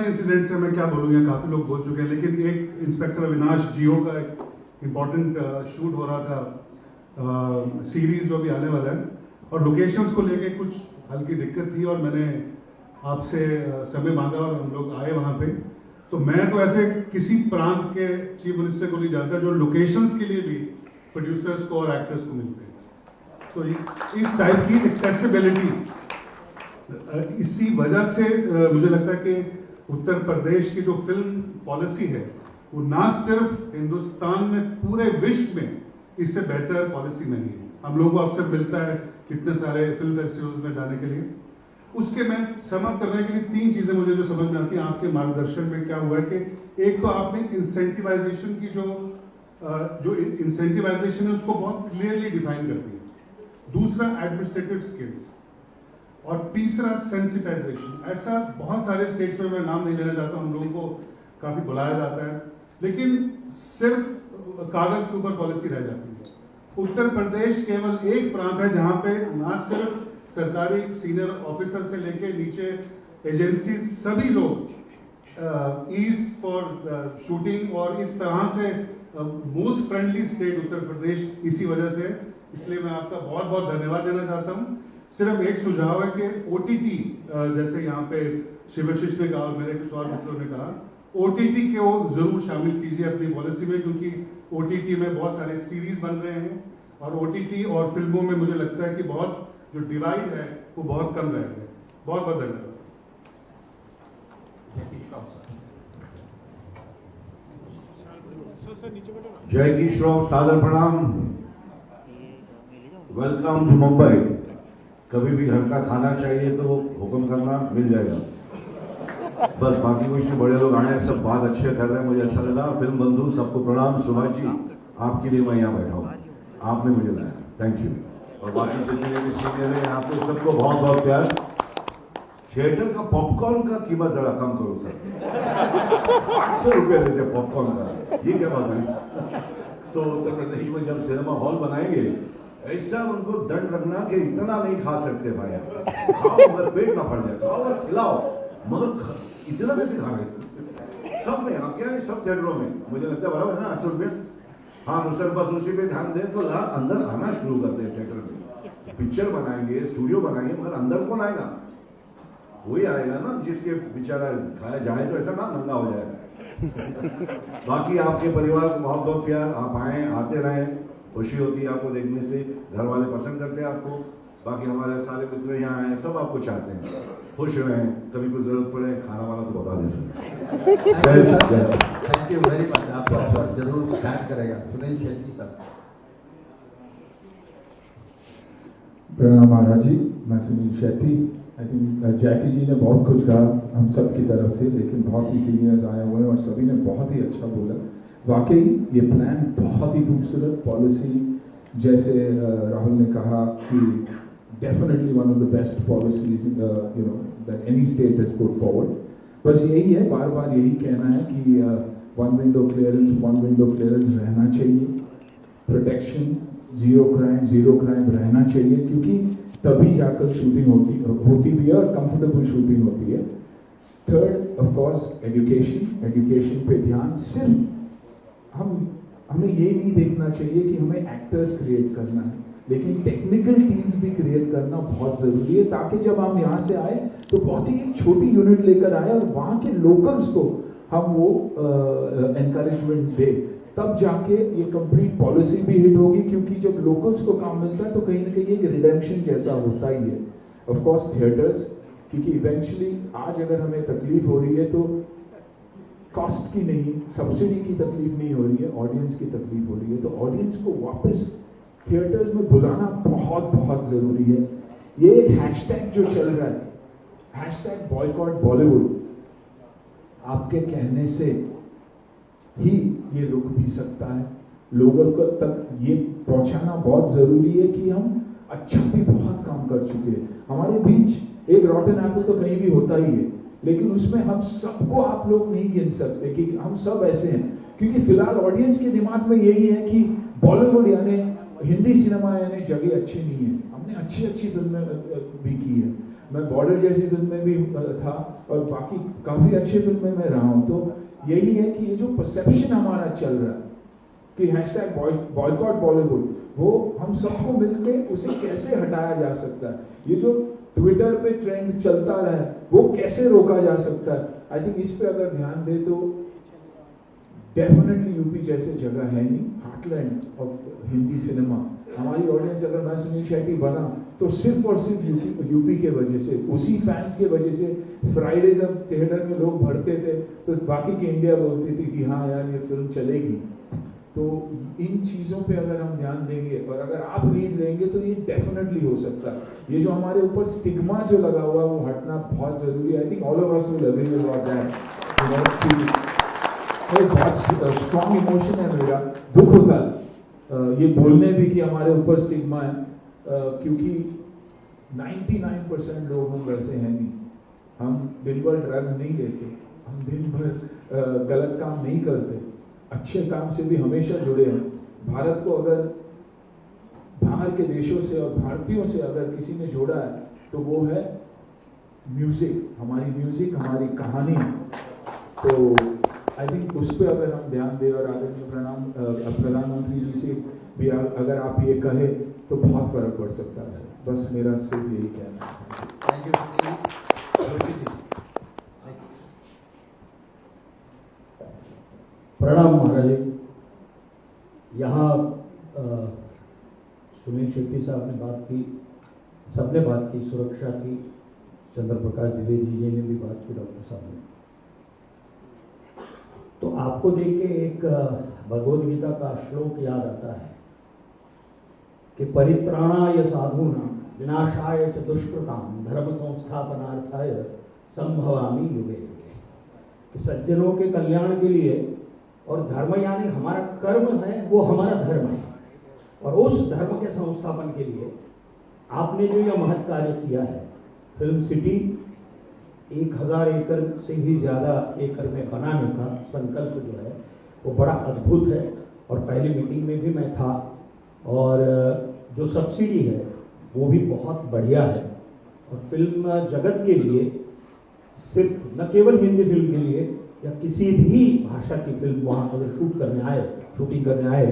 Incident से मैं क्या बोलूँगा, काफ़ी लोग बोल चुके हैं, लेकिन एक इंस्पेक्टर अविनाश जियो का एक इम्पॉर्टेंट शूट हो रहा था, सीरीज जो भी आने वाला है, और लोकेशंस को लेके कुछ हल्की दिक्कत थी और मैंने आपसे समय मांगा और हम लोग आए वहाँ पे। तो मैं तो ऐसे किसी प्रांत के चीफ मिनिस्टर को नहीं जानता जो लोकेशंस के लिए भी प्रोड्यूसर्स को और एक्टर्स को मिलते हैं। तो इस टाइप की एक्सेसिबिलिटी, इसी वजह से मुझे लगता है कि उत्तर प्रदेश की जो फिल्म पॉलिसी है वो ना सिर्फ हिंदुस्तान में, पूरे विश्व में इससे बेहतर पॉलिसी नहीं है। हम लोगों को अवसर मिलता है इतने सारे फिल्म फेस्टिवल्स में जाने के लिए। उसके मैं समझ करने के लिए 3 चीजें मुझे जो समझ में आती है आपके मार्गदर्शन में क्या हुआ है कि एक तो आपने इंसेंटिवाइजेशन की जो इंसेंटिवाइजेशन है उसको बहुत क्लियरली डिफाइन कर दिया। दूसरा एडमिनिस्ट्रेटिव स्किल्स, और तीसरा सेंसिटाइजेशन। ऐसा बहुत सारे स्टेट्स में, मैं नाम नहीं लेना चाहता, हम लोगों को काफी बुलाया जाता है लेकिन सिर्फ कागज के ऊपर पॉलिसी रह जाती है। उत्तर प्रदेश केवल एक प्रांत है जहां पे ना सिर्फ सरकारी सीनियर ऑफिसर से लेके नीचे एजेंसी सभी लोग ईज फॉर शूटिंग, और इस तरह से most friendly state Uttar Pradesh इसी वजह से। इसलिए मैं आपका बहुत बहुत धन्यवाद देना चाहता हूं। सिर्फ एक सुझाव है कि ओटीटी, जैसे यहाँ पे शिवाशीष ने कहा और मेरे कुछ और मित्रों ने कहा, ओटीटी को जरूर शामिल कीजिए अपनी पॉलिसी में, क्योंकि ओटीटी में बहुत सारे सीरीज बन रहे हैं और ओटीटी और फिल्मों में मुझे लगता है कि बहुत जो डिवाइड है वो बहुत कम रहेगा। बहुत बहुत धन्यवाद। जय की श्रॉफ, सादर प्रणाम, वेलकम टू मुंबई। कभी भी घर का खाना चाहिए तो हुक्म करना, मिल जाएगा। बस बाकी कुछ नहीं, बड़े लोग आए हैं, सब बात अच्छे कर रहे हैं, मुझे अच्छा लगा। फिल्म बंधु सबको प्रणाम। सुभाष जी, आपके लिए मैं यहाँ बैठा हूँ, आपने मुझे लाया, थैंक यू। और बाकी जितने भी सीनियर हैं यहाँ पे सबको बहुत बहुत प्यार। थिएटर का पॉपकॉर्न का कीमत जरा कम करो सर, 800 रुपये देते पॉपकॉर्न का, ये क्या बात है। तो उत्तर प्रदेश में जब सिनेमा हॉल बनाएंगे ऐसा उनको दंड रखना कि इतना नहीं खा सकते भाई, खाओ मगर पेट ना फट जाए, खाओ और खिलाओ मगर इतना कैसे खा रहे सब में। आप क्या है सब थिएटरों में, मुझे लगता है बराबर है ना 800 रुपये। हाँ तो सर बस उसी पे ध्यान दें तो अंदर आना शुरू करते हैं थिएटर में। पिक्चर बनाएंगे, स्टूडियो बनाएंगे, मगर अंदर कौन आएगा? वही आएगा ना जिसके बेचारा खाया जाए तो ऐसा ना नंगा हो जाए। बाकी आपके परिवार को बहुत बहुत प्यार, आप आए, आते रहें, खुशी होती है आपको देखने से, घर वाले पसंद करते हैं आपको। बाकी हमारे सारे मित्र यहाँ आए, सब आपको चाहते हैं, खुश रहें, कभी कोई जरूरत पड़े खाना वाना तो बता दें sir. Thank you very much. आपको जरूर थैंक करेगा सुनील शेट्टी सर। प्रणाम महाराज जी, मैं सुनील शेट्टी। आई थिंक जैकी जी ने बहुत कुछ कहा हम सब की तरफ से, लेकिन बहुत ही सीनियर्स आए हुए हैं और सभी ने बहुत ही अच्छा बोला। वाकई ये प्लान बहुत ही खूबसूरत पॉलिसी, जैसे राहुल ने कहा कि definitely one of the best policies that any state has put forward. बस यही है, बार बार यही कहना है कि वन विंडो क्लियरेंस रहना चाहिए, प्रोटेक्शन, जीरो क्राइम रहना चाहिए, क्योंकि तभी जाकर शूटिंग होती भी है और कंफर्टेबल शूटिंग होती है। थर्ड ऑफ कोर्स एजुकेशन पे ध्यान। सिर्फ हमें ये नहीं देखना चाहिए कि हमें एक्टर्स क्रिएट करना है, लेकिन टेक्निकल टीम्स भी क्रिएट करना बहुत जरूरी है, ताकि जब हम यहाँ से आए तो बहुत ही एक छोटी यूनिट लेकर आए और वहाँ के लोकल्स को हम वो एनकरेजमेंट दे, तब जाके ये कंप्लीट पॉलिसी भी हिट होगी। क्योंकि जब लोकल्स को काम मिलता है तो कहीं ना कहीं एक रिडेम्पशन जैसा होता ही है। ऑफ कोर्स थिएटर्स, क्योंकि इवेंचुअली आज अगर हमें तकलीफ हो रही है तो कॉस्ट की नहीं, सब्सिडी की तकलीफ नहीं हो रही है, ऑडियंस की तकलीफ हो रही है। तो ऑडियंस को वापस थिएटर्स में बुलाना बहुत बहुत जरूरी है। ये एक हैशटैग जो चल रहा है, हैशटैग बॉयकॉट बॉलीवुड, आपके कहने से ही ये रुक भी सकता है। लोगों को तक ये पहुंचाना बहुत जरूरी है कि हम अच्छा भी बहुत काम कर चुके हैं। हमारे बीच एक रॉटन एप्पल तो कहीं भी होता ही है, लेकिन उसमें हम सबको आप लोग नहीं गिन सकते कि हम सब ऐसे हैं, क्योंकि फिलहाल ऑडियंस के दिमाग में यही है कि बॉलीवुड यानी हिंदी सिनेमा यानी जगह अच्छी नहीं है। हमने अच्छी फिल्में भी की है, मैं बॉर्डर जैसी फिल्म में भी था और बाकी काफ़ी अच्छी फिल्म में मैं रहा हूँ। तो यही है कि ये जो परसेप्शन हमारा चल रहा है कि हैशटैग बॉयकॉट बॉलीवुड, वो हम सबको मिलके उसे कैसे हटाया जा सकता है, ये जो ट्विटर पे ट्रेंड चलता रहा है वो कैसे रोका जा सकता है। आई थिंक इस पे अगर ध्यान दे तो डेफिनेटली यूपी जैसे जगह है नहीं, हार्टलैंड ऑफ हिंदी सिनेमा। हमारी ऑडियंस, अगर मैं सुनील शेट्टी बना तो सिर्फ और सिर्फ यूपी के वजह से, उसी फैंस के वजह से। फ्राइडे जब थिएटर में लोग भरते थे तो बाकी की इंडिया बोलती थी कि हाँ यार ये फिल्म चलेगी। तो इन चीज़ों पे अगर हम ध्यान देंगे और अगर आप लीड लेंगे तो ये डेफिनेटली हो सकता है। ये जो हमारे ऊपर स्टिग्मा जो लगा हुआ है वो हटना बहुत जरूरी है। I think all of us will agree with that. बहुत स्ट्रॉन्ग इमोशन है मेरा, दुख होता है ये बोलने भी कि हमारे ऊपर स्टिग्मा है, क्योंकि 99% लोग हम वैसे हैं नहीं। हम दिन भर ड्रग्स नहीं लेते, हम दिन भर गलत काम नहीं करते, अच्छे काम से भी हमेशा जुड़े हैं। भारत को अगर बाहर के देशों से और भारतीयों से अगर किसी ने जोड़ा है तो वो है म्यूजिक, हमारी म्यूजिक, हमारी कहानी। तो आई थिंक उस पर अगर हम ध्यान दें और आदरणीय प्रधानमंत्री जी से भी अगर आप ये कहे तो बहुत फर्क पड़ सकता है सर। बस मेरा सिर्फ यही कहना है। Thank you. प्रणाम महाराज जी। यहाँ सुनील शेट्टी साहब ने बात की, सबने बात की, सुरक्षा की, चंद्र प्रकाश द्विवेदी जी ने भी बात की, डॉक्टर साहब ने। तो आपको देख के एक भगवद गीता का श्लोक याद आता है कि परित्राणाय साधूनां विनाशाय च दुष्कृतां धर्म संस्थापनार्थाय संभवामि युगे युगे। कि सज्जनों के कल्याण के लिए, और धर्म यानी हमारा कर्म है, वो हमारा धर्म है, और उस धर्म के संस्थापन के लिए आपने जो यह महत् कार्य किया है, फिल्म सिटी 1000 एकड़ से भी ज़्यादा एकड़ में बनाने का संकल्प जो है वो बड़ा अद्भुत है। और पहली मीटिंग में भी मैं था, और जो सब्सिडी है वो भी बहुत बढ़िया है। और फिल्म जगत के लिए, सिर्फ न केवल हिंदी फिल्म के लिए या किसी भी भाषा की फिल्म वहाँ अगर शूटिंग करने आए,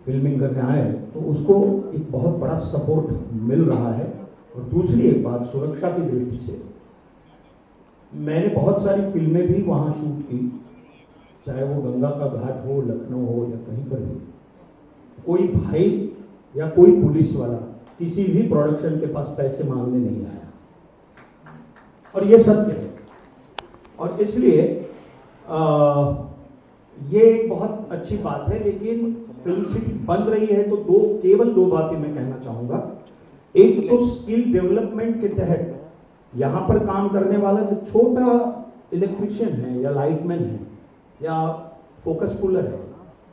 फिल्मिंग करने आए, तो उसको एक बहुत बड़ा सपोर्ट मिल रहा है। और दूसरी एक बात, सुरक्षा की दृष्टि से मैंने बहुत सारी फिल्में भी वहाँ शूट की, चाहे वो गंगा का घाट हो, लखनऊ हो, या कहीं पर भी। कोई भाई या कोई पुलिस वाला किसी भी प्रोडक्शन के पास पैसे मांगने नहीं आया, और ये सत्य है। और इसलिए ये एक बहुत अच्छी बात है। लेकिन फिल्म सिटी बन रही है तो केवल दो बातें मैं कहना चाहूंगा। एक तो स्किल डेवलपमेंट के तहत यहाँ पर काम करने वाला जो छोटा इलेक्ट्रिशियन है, या लाइटमैन है, या फोकस पुलर है,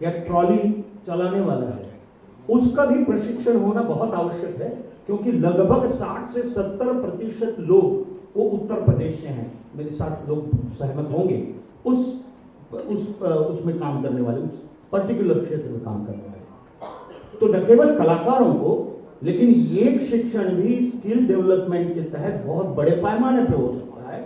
या ट्रॉली चलाने वाला है, उसका भी प्रशिक्षण होना बहुत आवश्यक है। क्योंकि लगभग 60 से 70% लोग वो उत्तर प्रदेश से हैं, मेरे साथ लोग सहमत होंगे, उसमें काम करने वाले, उस पर्टिकुलर क्षेत्र में काम करने वाले। तो न केवल कलाकारों को, लेकिन ये शिक्षण भी स्किल डेवलपमेंट के तहत बहुत बड़े पैमाने पे हो सकता है।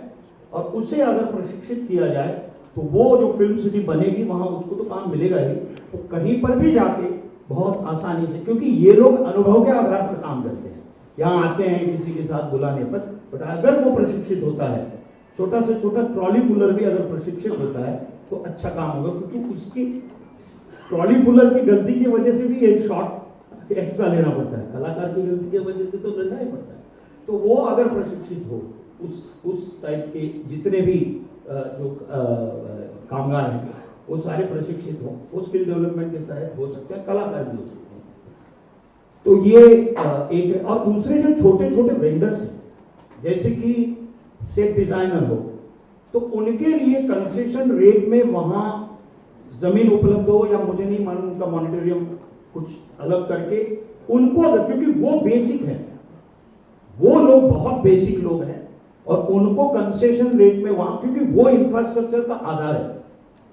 और उसे अगर प्रशिक्षित किया जाए तो वो जो फिल्म सिटी बनेगी वहां उसको तो काम मिलेगा ही, वो कहीं पर भी जाके बहुत आसानी से, क्योंकि ये लोग अनुभव के आधार पर काम करते हैं, यहाँ आते हैं किसी के साथ बुलाने पर। बट अगर वो प्रशिक्षित होता है, छोटा से छोटा ट्रॉली पुलर भी अगर प्रशिक्षित होता है तो अच्छा काम होगा। क्योंकि उसकी ट्रॉली पुलर की गलती की वजह से भी एक शॉट एक्स्ट्रा लेना पड़ता है, कलाकार की गलती की वजह से तो लेना ही पड़ता है। तो वो अगर प्रशिक्षित हो, उस टाइप के जितने भी जो कामगार हैं वो सारे प्रशिक्षित हो, वो स्किल डेवलपमेंट के तहत हो सकते हैं, कलाकार भी हो सकते हैं। तो ये एक है। और दूसरे जो छोटे छोटे वेंडर्स हैं, जैसे कि सेट डिजाइनर हो, तो उनके लिए कंसेशन रेट में वहां जमीन उपलब्ध हो, या मुझे नहीं मालूम उनका मॉनिटोरियम कुछ अलग करके उनको, अगर, क्योंकि वो बेसिक है, वो लोग बहुत बेसिक लोग हैं, और उनको कंसेशन रेट में वहां, क्योंकि वो इंफ्रास्ट्रक्चर का आधार है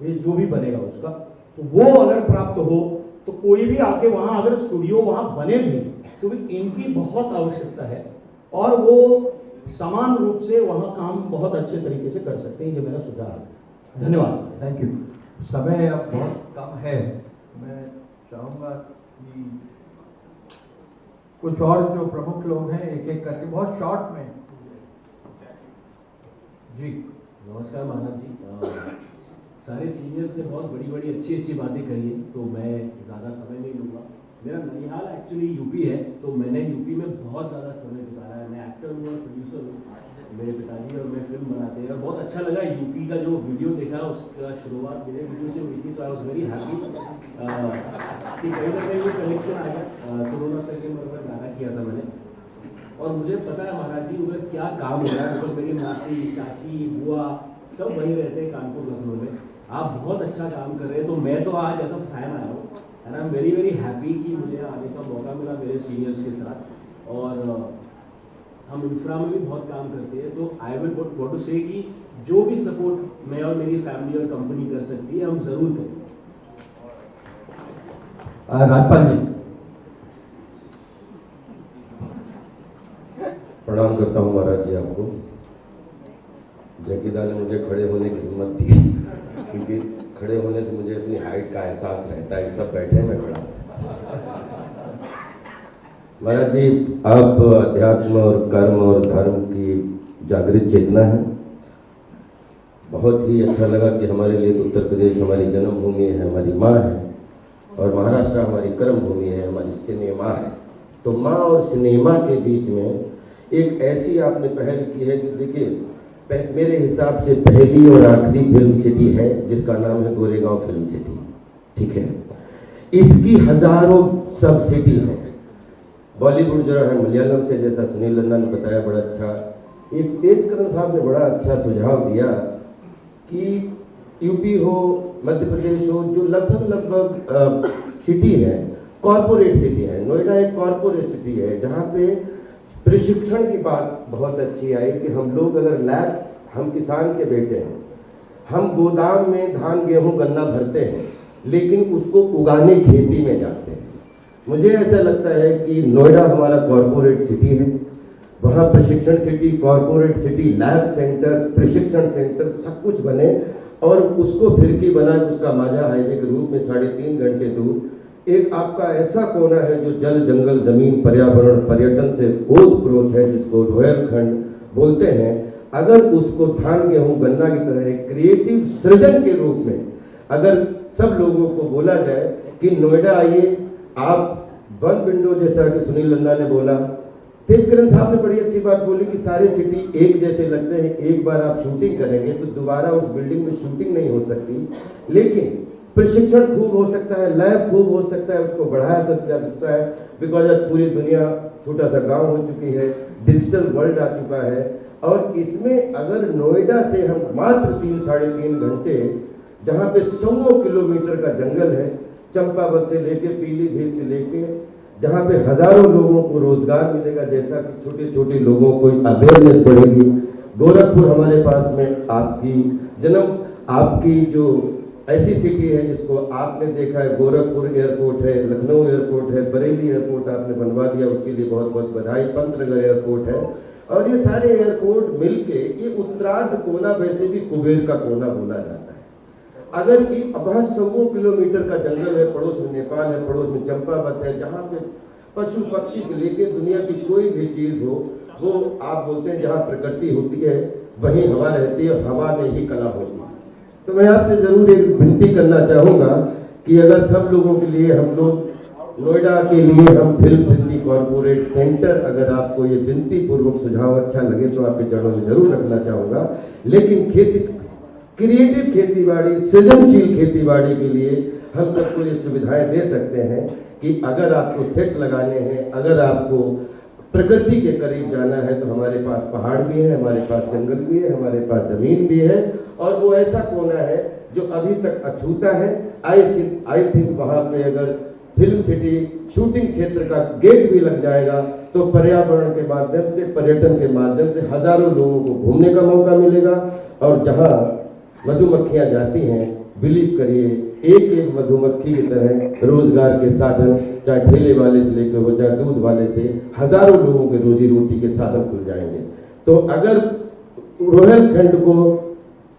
ये जो भी बनेगा उसका, तो वो अगर प्राप्त हो तो कोई भी आके वहां, अगर स्टूडियो वहां बने भी तो भी इनकी बहुत आवश्यकता है। और वो समान रूप से वहाँ काम बहुत अच्छे तरीके से कर सकते हैं। ये मेरा सुझाव है। धन्यवाद। Thank you. समय अब बहुत कम है, मैं चाहूँगा कि कुछ और जो प्रमुख लोग हैं एक एक करके बहुत शॉर्ट में। जी नमस्कार महाराज जी। सारे सीनियर्स ने बहुत बड़ी बड़ी अच्छी अच्छी बातें कही हैं, तो मैं ज़्यादा समय नहीं लूँगा। मेरा ननिहाल एक्चुअली यूपी है, तो मैंने यूपी में बहुत ज़्यादा समय गुजारा है। मैं एक्टर हूँ और प्रोड्यूसर हूँ। मेरे पिताजी और मैं फिल्म बनाते हैं और बहुत अच्छा लगा यूपी का जो वीडियो देखा, उसका शुरुआत मेरे वीडियो से हुई थी, तो आई वॉज वेरी हैप्पी कि कहीं ना कहीं वो कनेक्शन आ गया। सुरोना सर के मरकर गाना किया था मैंने, और मुझे पता है महाराज जी उधर क्या काम हो रहा है। मतलब मेरी मासी, चाची, बुआ सब वहीं रहते हैं कानपुर, लखनऊ में। आप बहुत अच्छा काम कर रहे हैं, तो मैं तो आज ऐसा फैन आया हूँ and I am very very happy कि मुझे आने का मौका मिला मेरे सीनियर्स के साथ। और हम इंफ्रा में भी बहुत काम करते हैं, तो आई विल वांट टू से कि जो भी सपोर्ट मैं और मेरी फैमिली और कंपनी कर सकती है, हम जरूर करें। राजपाल जी। प्रणाम करता हूँ महाराज जी आपको। जकीदा ने मुझे खड़े होने की हिम्मत दी, क्योंकि खड़े होने से मुझे अपनी हाइट का एहसास रहता है। सब बैठे हैं, मैं खड़ा। महाराज जी, आप अध्यात्म और कर्म और धर्म की जागृत चेतना है। बहुत ही अच्छा लगा कि हमारे लिए उत्तर प्रदेश हमारी जन्मभूमि है, हमारी माँ है, और महाराष्ट्र हमारी कर्म भूमि है, हमारी सिनेमा है। तो माँ और सिनेमा के बीच में एक ऐसी आपने पहल की है कि देखिए, मेरे हिसाब से पहली और आखिरी फिल्म सिटी है जिसका नाम है गोरेगांव फिल्म सिटी। ठीक है, इसकी हजारों सब सिटी है। बॉलीवुड जो है मलयालम से, जैसा सुनील नंदा ने बताया बड़ा अच्छा, एक तेजकरण साहब ने बड़ा अच्छा सुझाव दिया कि यूपी हो, मध्य प्रदेश हो, जो लगभग सिटी है, कॉरपोरेट सिटी है। नोएडा एक कॉरपोरेट सिटी है जहाँ पे प्रशिक्षण की बात बहुत अच्छी आई कि हम लोग अगर लैब, हम किसान के बेटे हैं, हम गोदाम में धान गेहूं गन्ना भरते हैं, लेकिन उसको उगाने खेती में जाते हैं। मुझे ऐसा लगता है कि नोएडा हमारा कॉरपोरेट सिटी है, वहाँ प्रशिक्षण city, corporate city, lab centre, प्रशिक्षण सेंटर सब कुछ बने, और उसको फिरकी बना के उसका माझा हाईवे के रूप में 3.5 घंटे दूर एक आपका ऐसा कोना है जो जल, जंगल, जमीन, पर्यावरण, पर्यटन से ओतप्रोत है, जिसको रोहेलखंड बोलते हैं। अगर उसको धान गेहूं गन्ना की तरह एक क्रिएटिव सृजन के रूप में अगर सब लोगों को बोला जाए कि नोएडा आइए, आप वन विंडो, जैसा कि सुनील नंदा ने बोला, तेजकरण साहब ने बड़ी अच्छी बात बोली कि सारे सिटी एक जैसे लगते हैं। एक बार आप शूटिंग करेंगे तो दोबारा उस बिल्डिंग में शूटिंग नहीं हो सकती, लेकिन प्रशिक्षण खूब हो सकता है, लैब खूब हो सकता है, उसको बढ़ाया जा सकता है। बिकॉज अब पूरी दुनिया छोटा सा गांव हो चुकी है, डिजिटल वर्ल्ड आ चुका है, और इसमें अगर नोएडा से हम मात्र 3-3.5 घंटे, जहाँ पे 100 किलोमीटर का जंगल है, चंपावत से लेके पीलीभीत से लेके, जहाँ पे हजारों लोगों को रोजगार मिलेगा, जैसा कि छोटे छोटे लोगों को अवेयरनेस बढ़ेगी। गोरखपुर हमारे पास में आपकी जो ऐसी सिटी है जिसको आपने देखा है, गोरखपुर एयरपोर्ट है, लखनऊ एयरपोर्ट है, बरेली एयरपोर्ट आपने बनवा दिया, उसके लिए बहुत बहुत बधाई। पंतनगर एयरपोर्ट है, और ये सारे एयरपोर्ट मिलके ये उत्तरार्ध कोना, वैसे भी कुबेर का कोना बोला जाता है। अगर ये अब 100 किलोमीटर का जंगल है, पड़ोस में नेपाल है, पड़ोस में चंपावत है, जहाँ पे पशु पक्षी से लेके दुनिया की कोई भी चीज हो, वो आप बोलते हैं जहाँ प्रकृति होती है वहीं हवा रहती है, हवा में ही कला होती है। तो मैं आपसे जरूर एक विनती करना चाहूंगा कि अगर सब लोगों के लिए हम लोग नोएडा के लिए हम फिल्म सिटी कॉरपोरेट सेंटर, अगर आपको ये विनती पूर्वक सुझाव अच्छा लगे तो आपके चरणों में जरूर रखना चाहूंगा। लेकिन क्रिएटिव खेतीबाड़ी, सृजनशील खेतीबाड़ी के लिए हम सबको ये सुविधाएं दे सकते हैं कि अगर आपको सेट लगाने हैं, अगर आपको प्रकृति के करीब जाना है, तो हमारे पास पहाड़ भी है, हमारे पास जंगल भी है, हमारे पास जमीन भी है, और वो ऐसा कोना है जो अभी तक अछूता है। आई थिंक वहां पे अगर फिल्म सिटी शूटिंग क्षेत्र का गेट भी लग जाएगा तो पर्यावरण के माध्यम से, पर्यटन के माध्यम से हजारों लोगों को घूमने का मौका मिलेगा। और जहां मधुमक्खियां जाती हैं, बिलीव करिए, एक एक मधुमक्खी की तरह रोजगार के साधन, चाहे ठेले वाले से लेकर हो, चाहे दूध वाले से, हजारों लोगों के रोजी रोटी के साधन खुल जाएंगे। तो अगर रोहेलखंड को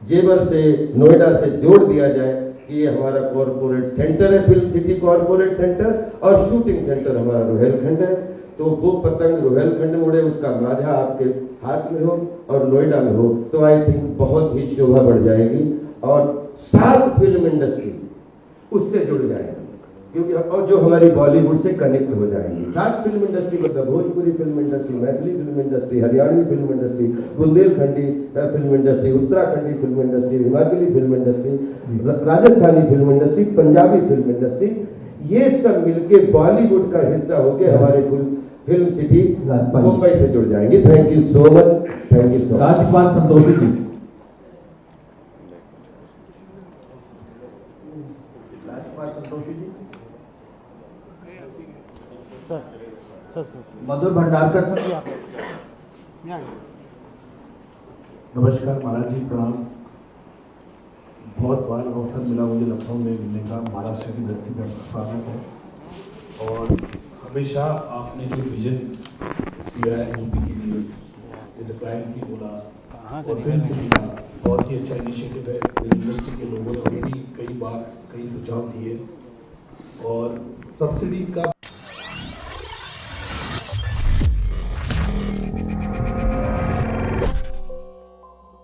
जेवर से, नोएडा से जोड़ दिया जाए कि ये हमारा कॉरपोरेट सेंटर है, फिल्म सिटी कॉरपोरेट सेंटर, और शूटिंग सेंटर हमारा रोहेलखंड है, तो वो पतंग रोहेलखंड में उड़े, उसका माझा आपके हाथ में हो और नोएडा में हो, तो आई थिंक बहुत ही शोभा बढ़ जाएगी और सात फिल्म इंडस्ट्री उससे जुड़ जाएगी, क्योंकि और जो हमारी बॉलीवुड से कनेक्ट हो जाएंगी। सात फिल्म इंडस्ट्री मतलब Bhojpuri film industry, Maithili film industry, Haryanvi film industry, Bundelkhandi film industry, Uttarakhandi film industry, Himachali film industry, Rajasthani film industry, Punjabi film industry, ये सब मिलके बॉलीवुड का हिस्सा होके हमारे फिल्म सिटी मुंबई से जुड़ जाएंगे। Thank you so much, thank you so much. Rajpal Santoshi ji. Rajpal Santoshi ji. Madhur Bhandarkar sir. नमस्कार महाराज जी, प्रणाम। बहुत बार अवसर मिला मुझे लखनऊ में मिलने का, महाराष्ट्र की धरती पर स्वागत है, और हमेशा आपने जो विजन दिया है यूपी के लिए, जैसे क्लाइंट की बोला और फिल्म सिटी का बहुत ही अच्छा इनिशिएटिव है। फिल्म इंडस्ट्री के लोगों ने भी कई बार कई सुझाव दिए, और सब्सिडी का